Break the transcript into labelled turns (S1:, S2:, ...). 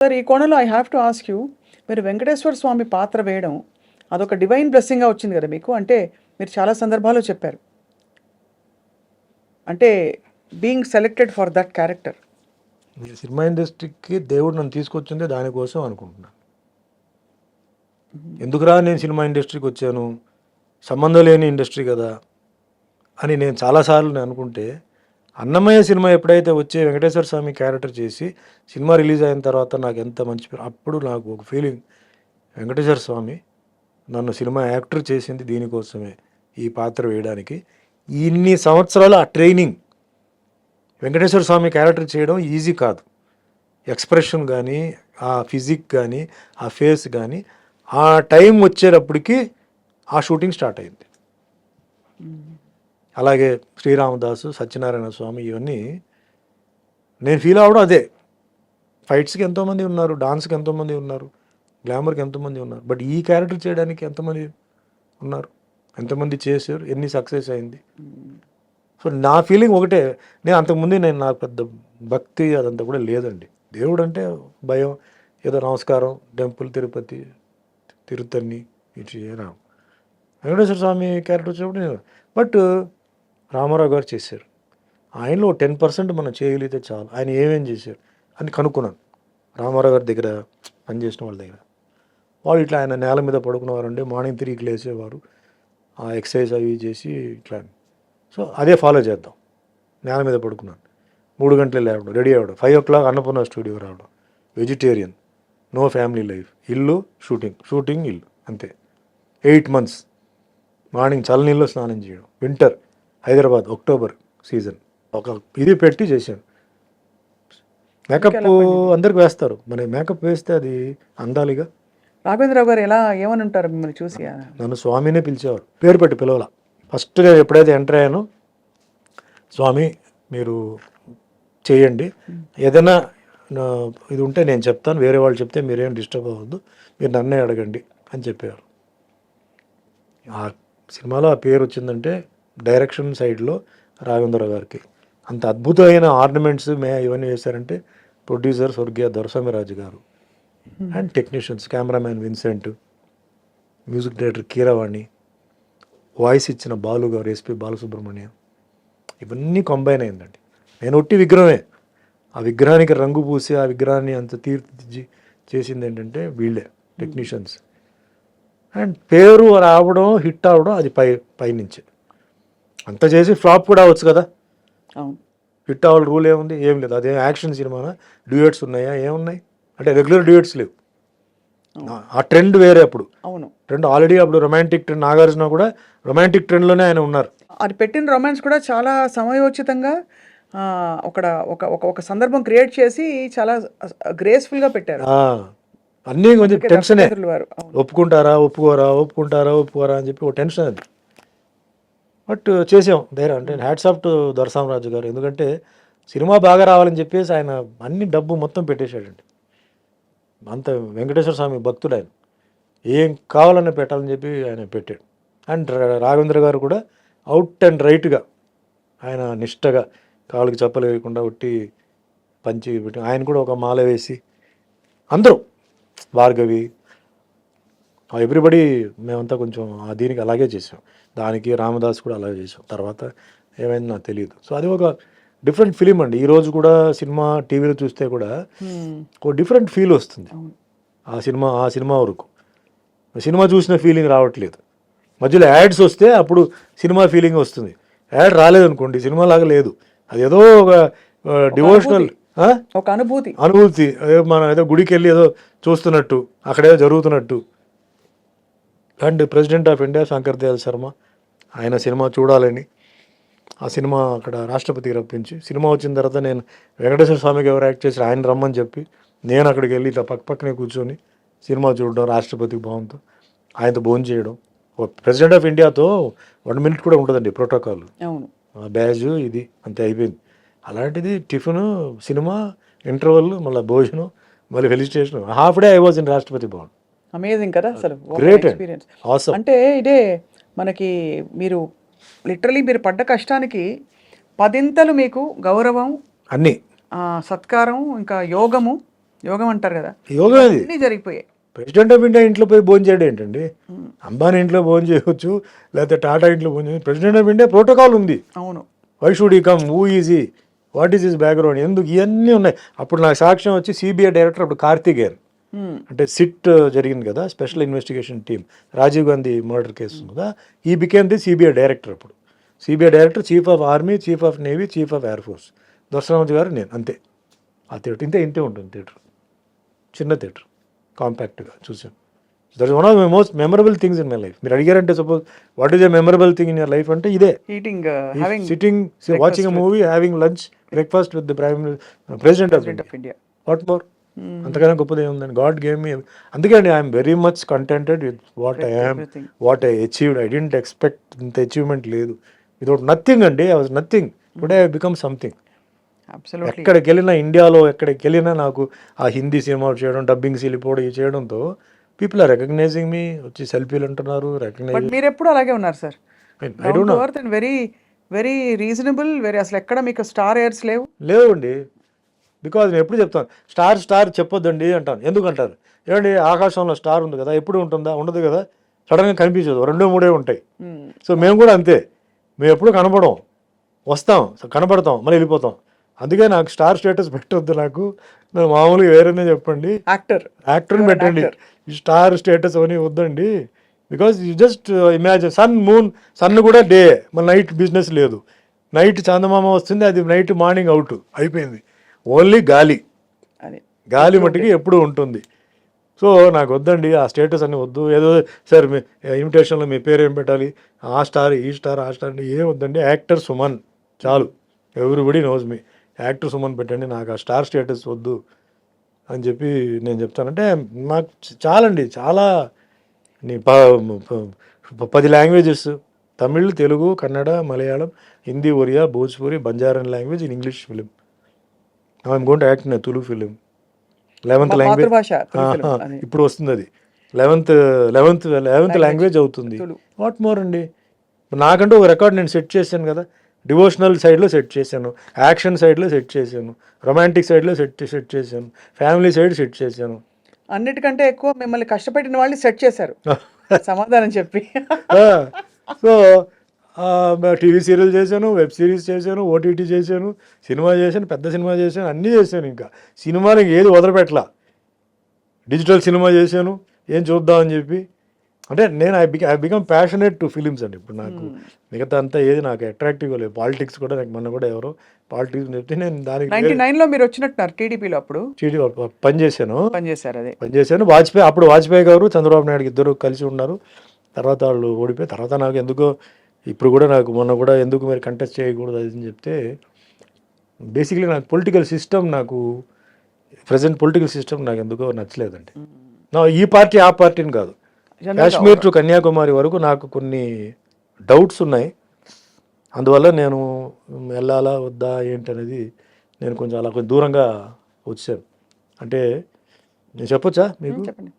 S1: Sir ఈ కోణంలో I have to ask you, మీరు వెంకటేశ్వర స్వామి పాత్ర వేయడం అదొక డివైన్ బ్లెస్సింగ్గా వచ్చింది కదా మీకు. అంటే మీరు చాలా సందర్భాల్లో చెప్పారు, అంటే being selected for that character.
S2: ఈ సినిమా ఇండస్ట్రీకి దేవుడు నన్ను తీసుకొచ్చిందే దానికోసం అనుకుంటున్నాను. ఎందుకురా నేను సినిమా ఇండస్ట్రీకి వచ్చాను, సంబంధం లేని ఇండస్ట్రీ కదా అని నేను చాలాసార్లు నేను అనుకుంటే, అన్నమయ్య సినిమా ఎప్పుడైతే వచ్చే వెంకటేశ్వర స్వామి క్యారెక్టర్ చేసి సినిమా రిలీజ్ అయిన తర్వాత నాకు ఎంత మంచి అప్పుడు నాకు ఒక ఫీలింగ్, వెంకటేశ్వర స్వామి నన్ను సినిమా యాక్టర్ చేసింది దీనికోసమే, ఈ పాత్ర వేయడానికి. ఇన్ని సంవత్సరాలు ఆ ట్రైనింగ్, వెంకటేశ్వర స్వామి క్యారెక్టర్ చేయడం ఈజీ కాదు. ఎక్స్ప్రెషన్ కానీ, ఆ ఫిజిక్ కానీ, ఆ ఫేస్ కానీ, ఆ టైం వచ్చేటప్పటికి ఆ షూటింగ్ స్టార్ట్ అయింది. అలాగే శ్రీరామదాసు, సత్యనారాయణ స్వామి, ఇవన్నీ నేను ఫీల్ అవ్వడం అదే. ఫైట్స్కి ఎంతోమంది ఉన్నారు, డాన్స్కి ఎంతోమంది ఉన్నారు, గ్లామర్కి ఎంతోమంది ఉన్నారు, బట్ ఈ క్యారెక్టర్ చేయడానికి ఎంతమంది ఉన్నారు, ఎంతమంది చేశారు, ఎన్ని సక్సెస్ అయింది. సో నా ఫీలింగ్ ఒకటే. నేను అంతకుముందు నాకు పెద్ద భక్తి అదంతా కూడా లేదండి. దేవుడు అంటే భయం, ఏదో నమస్కారం, టెంపుల్, తిరుపతి, తిరుత్తని, ఇటు వెంకటేశ్వర స్వామి క్యారెక్టర్ వచ్చినప్పుడు నేను, బట్ రామారావు గారు చేశారు. ఆయనలో 10% మనం చేయగలిగితే చాలు. ఆయన ఏమేం చేశారు అని కనుక్కున్నాను రామారావు గారి దగ్గర పనిచేసిన వాళ్ళ దగ్గర. వాళ్ళు ఇట్లా ఆయన నేల మీద పడుకునేవారండి, మార్నింగ్ 3కి లేచేవారు, ఆ ఎక్సర్సైజ్ అవి చేసి ఇట్లా. సో అదే ఫాలో చేద్దాం. నేల మీద పడుకున్నాను, 3 గంటలు లేవడం, రెడీ అవ్వడం, 5 o'clock అన్నపూర్ణ స్టూడియో రావడం, వెజిటేరియన్, నో ఫ్యామిలీ లైఫ్, ఇల్లు షూటింగ్ ఇల్లు, అంతే. 8 months మార్నింగ్ చల్లనీళ్ళు స్నానం చేయడం, వింటర్ హైదరాబాద్, అక్టోబర్ సీజన్, ఒక ఇది పెట్టి చేశాను. మేకప్ అందరికి వేస్తారు, మరి మేకప్ వేస్తే అది అందాలిగా.
S1: రాఘవేంద్రరావు గారు ఏమని ఉంటారు మిమ్మల్ని చూసి?
S2: నన్ను స్వామినే పిలిచేవారు, పేరు పెట్టి పిలవాల. ఫస్ట్గా ఎప్పుడైతే ఎంటర్ అయ్యానో, స్వామి మీరు చేయండి, ఏదైనా ఇది ఉంటే నేను చెప్తాను, వేరే వాళ్ళు చెప్తే మీరేం డిస్టర్బ్ అవ్వద్దు, మీరు నన్నే అడగండి అని చెప్పేవారు. ఆ సినిమాలో ఆ పేరు వచ్చిందంటే డైరెక్షన్ సైడ్లో రాఘవేంద్రరావు గారికి. అంత అద్భుతమైన ఆర్నమెంట్స్ ఇవన్నీ వేశారంటే ప్రొడ్యూసర్ స్వర్గీయ దొరస్వామిరాజు గారు, and technicians cameraman Vincent, music director Keeravani, voice ఇచ్చిన బాలు గారు, ఎస్పి బాలసుబ్రహ్మణ్యం, ఇవన్నీ కంబైన్ అయిందండి. నేను ఒట్టి విగ్రహమే, ఆ విగ్రహానికి రంగు పూసి ఆ విగ్రహాన్ని అంత తీర్చిదిద్ది చేసింది ఏంటంటే వీళ్ళే టెక్నీషియన్స్. అండ్ పేరు రావడం, హిట్ అవ్వడం అది పైనుంచి. అంత చేసి ఫ్లాప్ కూడా అవ్వచ్చు కదా, హిట్ అవ్వాలి రూల్ ఏముంది, ఏం లేదు. అదే యాక్షన్ సినిమానా, డ్యూయట్స్ ఉన్నాయా, ఏమున్నాయి అంటే రెగ్యులర్ డ్యూయట్స్ లేవు. ఆ ట్రెండ్ వేరే. అప్పుడు ట్రెండ్ ఆల్రెడీ, అప్పుడు రొమాంటిక్ ట్రెండ్, నాగార్జున కూడా రొమాంటిక్ ట్రెండ్లోనే ఆయన ఉన్నారు.
S1: అది పెట్టిన రొమాన్స్ కూడా చాలా సమయోచితంగా ఒక సందర్భం క్రియేట్ చేసి చాలా గ్రేస్ఫుల్గా పెట్టారు.
S2: అన్నీ కొంచెం టెన్షనే, ఒప్పుకుంటారా ఒప్పుకోరా అని చెప్పి ఒక టెన్షన్ అది. బట్ చేసాం ధైర్యం. అంటే హ్యాట్స్ ఆఫ్ టు దొరస్వామిరాజు గారు, ఎందుకంటే సినిమా బాగా రావాలని చెప్పేసి ఆయన అన్ని డబ్బు మొత్తం పెట్టేశాడండి. అంత వెంకటేశ్వర స్వామి భక్తుడు ఆయన, ఏం కావాలని పెట్టాలని చెప్పి ఆయన పెట్టాడు. అండ్ రాఘవేంద్ర గారు కూడా అవుట్ అండ్ రైట్గా ఆయన నిష్టగా కాళ్ళకి చెప్పలు వేయకుండా ఒట్టి పంచి పెట్టి, ఆయన కూడా ఒక మాల వేసి, అందరూ భార్గవి, ఎవ్రీబడి, మేమంతా కొంచెం దీనికి అలాగే చేసాం. దానికి రామదాస్ కూడా అలాగే చేసాం. తర్వాత ఏమైంది నాకు తెలియదు. సో అది ఒక డిఫరెంట్ ఫిలిం అండి. ఈరోజు కూడా సినిమా టీవీలో చూస్తే కూడా ఒక డిఫరెంట్ ఫీల్ వస్తుంది. ఆ సినిమా వరకు సినిమా చూసిన ఫీలింగ్ రావట్లేదు. మధ్యలో యాడ్స్ వస్తే అప్పుడు సినిమా ఫీలింగ్ వస్తుంది. యాడ్ రాలేదనుకోండి, సినిమా లాగా లేదు. అది ఏదో ఒక డివోషనల్
S1: ఒక అనుభూతి,
S2: మనం ఏదో గుడికి వెళ్ళి ఏదో చూస్తున్నట్టు, అక్కడేదో జరుగుతున్నట్టు. And president of India Shankar Dayal Sharma, ఆయన సినిమా చూడాలని ఆ సినిమా అక్కడ రాష్ట్రపతికి రప్పించి, సినిమా వచ్చిన తర్వాత నేను వెంకటేశ్వర స్వామికి ఎవరు యాక్ట్ చేసి ఆయన రమ్మని చెప్పి నేను అక్కడికి వెళ్ళి ఇట్లా పక్కనే కూర్చొని సినిమా చూడడం, రాష్ట్రపతికి భావంతో ఆయనతో భోజనం చేయడం. ప్రెసిడెంట్ ఆఫ్ ఇండియాతో 1 minute కూడా ఉంటుందండి ప్రోటోకాల్, బ్యాజ్ ఇది అంతే అయిపోయింది. అలాంటిది టిఫిన్, సినిమా, ఇంటర్వెల్, మళ్ళీ భోజనం, మళ్ళీ felicitation, half day I was in Rashtrapati Bhavan.
S1: Amazing కదా అసలు,
S2: గ్రేట్
S1: ఎక్స్పీరియన్స్. అంటే ఇదే మనకి మీరు లిటరలీ మీరు పడ్డ కష్టానికి 10 ఇంతలు మీకు గౌరవం,
S2: అన్నీ,
S1: సత్కారం, ఇంకా యోగము, యోగం అంటారు కదా,
S2: యోగం అది.
S1: అన్నీ జరిగిపోయాయి.
S2: ప్రెసిడెంట్ ఆఫ్ ఇండియా ఇంట్లో పోయి భోజనం చేయడం ఏంటండి? అంబానీ ఇంట్లో భోజనం చేయవచ్చు, లేకపోతే టాటా ఇంట్లో భోజనం చేయవచ్చు. ప్రెసిడెంట్ ఆఫ్ ఇండియా ప్రోటోకాల్ ఉంది.
S1: అవును.
S2: వై షుడ్ ఈ come, who easy, what is his background, ఎందుకు, ఇవన్నీ ఉన్నాయి. అప్పుడు నాకు సాక్ష్యం వచ్చి సిబిఐ డైరెక్టర్ అప్పుడు కార్తికేయన్, అంటే సిట్ జరిగింది కదా, special investigation team, Rajiv Gandhi murder case కదా, ఈ బికేమ్ ది సిబిఐ డైరెక్టర్. అప్పుడు CBI director, chief of army, chief of navy, chief of air force, దర్శనామతి గారు, నేను, అంతే. ఆ థియేటర్ ఇంతే ఉంటుంది. థియేటర్ చిన్న థియేటర్, కాంపాక్ట్గా చూసాం. That is one of my most memorable things in my life. మీరు అడిగారంటే suppose what is a memorable thing in your life అంటే ఇదే.
S1: Eating,
S2: sitting, watching a movie, having lunch, breakfast with the president of India. What more? అంతకన్నా గొప్పది ఏముందని. God gave me. అందుకే అండి, I'm very much contented with what I am, what I achieved. I didn't expect ఇంత achievement లేదు. Without nothing అండి, I was nothing. Today I become something. ఎక్కడికి వెళ్ళినా, ఇండియాలో ఎక్కడికి వెళ్ళినా నాకు ఆ హిందీ సినిమా చేయడం, డబ్బింగ్ వెళ్ళిపోవడం, ఇది చేయడంతో పీపుల్ ఆర్ రికగ్నైజింగ్ మీ. వచ్చి సెల్ఫీలు అంటున్నారు, రికగ్నైజ్.
S1: మీరు ఎప్పుడు అలాగే ఉన్నారు sir,
S2: I don't know.
S1: Very very reasonable, very, అసలు ఎక్కడ మీకు స్టార్ ఎయిర్స్
S2: లేవు అండి. బికాజ్ నేను ఎప్పుడు చెప్తాను, స్టార్ చెప్పొద్దండి అంటాను. ఎందుకు అంటారు? ఏమండి, ఆకాశంలో స్టార్ ఉంది కదా, ఎప్పుడు ఉంటుందా? ఉండదు కదా, సడన్గా కనిపించదు, 2-3 ఉంటాయి. సో మేము కూడా అంతే, మేము ఎప్పుడు కనపడం, వస్తాం, కనపడతాం, మళ్ళీ వెళ్ళిపోతాం. అందుకే నాకు స్టార్ స్టేటస్ పెట్టొద్దు. నాకు మామూలుగా వేరేనే చెప్పండి, యాక్టర్ని పెట్టండి. ఈ స్టార్ స్టేటస్ అవన్నీ వద్దండి. Because you just imagine sun, moon. Sun కూడా డే, మన నైట్ బిజినెస్ లేదు. నైట్ చందమామ వస్తుంది, అది నైట్ మార్నింగ్ అవుట్ అయిపోయింది. ఓన్లీ గాలి మట్టికి ఎప్పుడు ఉంటుంది. సో నాకు వద్దండి ఆ స్టేటస్ అని వద్దు. ఏదో సార్ మీ ఇన్విటేషన్లో మీ పేరు ఏం పెట్టాలి, ఆ స్టార్, ఈ స్టార్, ఆ స్టార్, ఏం వద్దండి. యాక్టర్ సుమన్ చాలు, everybody knows me. Actor Suman పెట్టండి, నాకు ఆ స్టార్ స్టేటస్ వద్దు అని చెప్పి నేను చెప్తానంటే నాకు చాలండి. చాలా 10 languages, Tamil, Telugu, Kannada, Malayalam, Hindi, Oriya, Bhojpuri, Banjaran language, in English film. I'm going to act in Tulu film. 11th language ఇప్పుడు వస్తుంది, అది 11th లాంగ్వేజ్ అవుతుంది. వాట్ మోర్ అండి? నాకంటూ ఒక రికార్డ్ నేను సెట్ చేశాను కదా. డివోషనల్ సైడ్లో సెట్ చేశాను, యాక్షన్ సైడ్లో సెట్ చేశాను, రొమాంటిక్ సైడ్లో సెట్ చేశాను, ఫ్యామిలీ సైడ్ సెట్ చేశాను.
S1: అన్నిటికంటే ఎక్కువ మిమ్మల్ని కష్టపెట్టిన వాళ్ళు సెట్ చేశారు, సమాధానం చెప్పి.
S2: సో టీవీ సీరియల్ చేశాను, వెబ్ సిరీస్ చేశాను, ఓటీటీ చేశాను, సినిమా చేశాను, పెద్ద సినిమా చేశాను, అన్నీ చేశాను. ఇంకా సినిమాని ఏది వదలపెట్టలా. డిజిటల్ సినిమా చేశాను, ఏం చూద్దామని చెప్పి. అంటే నేను I become passionate to films అండి. ఇప్పుడు నాకు మిగతా అంతా ఏది నాకు అట్రాక్టివ్గా లేదు. పాలిటిక్స్ కూడా నాకు మొన్న కూడా ఎవరో పాలిటిక్స్ చెప్తే నేను దానికి
S1: 99లో మీరు వచ్చినట్టున్నారు టీడీపీలో. అప్పుడు
S2: పనిచేశాను.
S1: అప్పుడు
S2: వాజ్పేయి గారు, చంద్రబాబు నాయుడు ఇద్దరు కలిసి ఉన్నారు. తర్వాత వాళ్ళు ఓడిపోయి, తర్వాత నాకు ఎందుకో ఇప్పుడు కూడా నాకు మొన్న కూడా ఎందుకు మీరు కంటెస్ట్ చేయకూడదు అది అని చెప్తే, బేసిక్లీ నాకు పొలిటికల్ సిస్టమ్, నాకు ప్రజెంట్ పొలిటికల్ సిస్టమ్ నాకు ఎందుకో నచ్చలేదండి. నా ఈ పార్టీ ఆ పార్టీని కాదు, కాశ్మీర్ టు కన్యాకుమారి వరకు నాకు కొన్ని డౌట్స్ ఉన్నాయి. అందువల్ల నేను వెళ్ళాలా వద్దా ఏంటనేది నేను కొంచెం అలా కొంచెం దూరంగా వచ్చాను. అంటే నేను చెప్పొచ్చా మీకు?
S1: చెప్పండి.